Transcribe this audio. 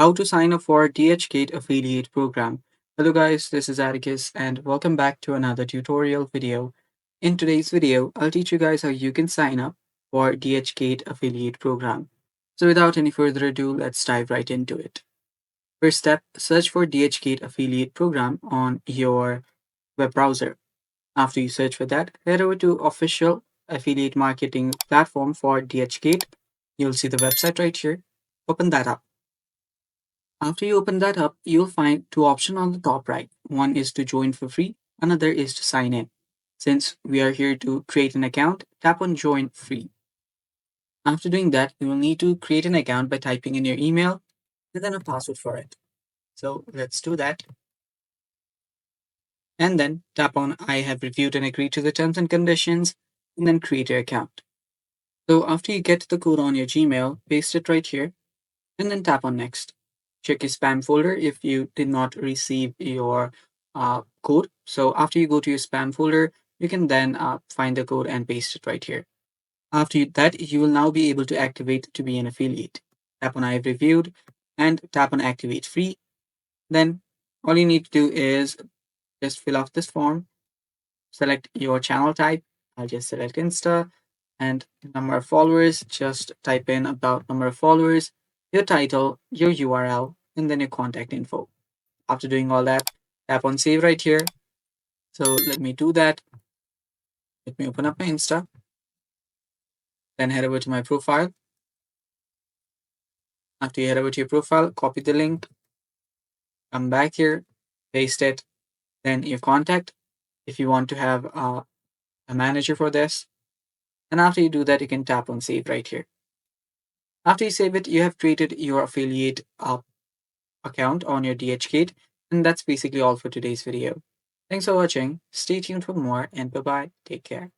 How to sign up for DHgate affiliate program. Hello guys, this is Atticus and welcome back to another tutorial video. In today's video, I'll teach you guys how you can sign up for DHgate affiliate program. So without any further ado, let's dive right into it. First step, search for DHgate affiliate program on your web browser. After you search for that, head over to official affiliate marketing platform for DHgate. You'll see the website right here. Open that up. After you open that up, you'll find two options on the top right. One is to join for free, another is to sign in. Since we are here to create an account, tap on join free. After doing that, you will need to create an account by typing in your email and then a password for it. So let's do that. And then tap on I have reviewed and agreed to the terms and conditions and then create your account. So after you get the code on your Gmail, paste it right here and then tap on next. Check your spam folder if you did not receive your code. So after you go to your spam folder, you can then find the code and paste it right here. That, you will now be able to activate to be an affiliate. Tap on I have reviewed and tap on activate free. Then all you need to do is just fill out this form, select your channel type. I'll just select Insta and number of followers. Just type in about number of followers, your title, your URL, and then your contact info. After doing all that, tap on save right here. So let me do that. Let me open up my Insta. Then head over to my profile. After you head over to your profile, copy the link, come back here, paste it, then your contact if you want to have a manager for this. And after you do that, you can tap on save right here. After you save it, you have created your affiliate account on your DHgate. And that's basically all for today's video. Thanks for watching. Stay tuned for more and bye bye. Take care.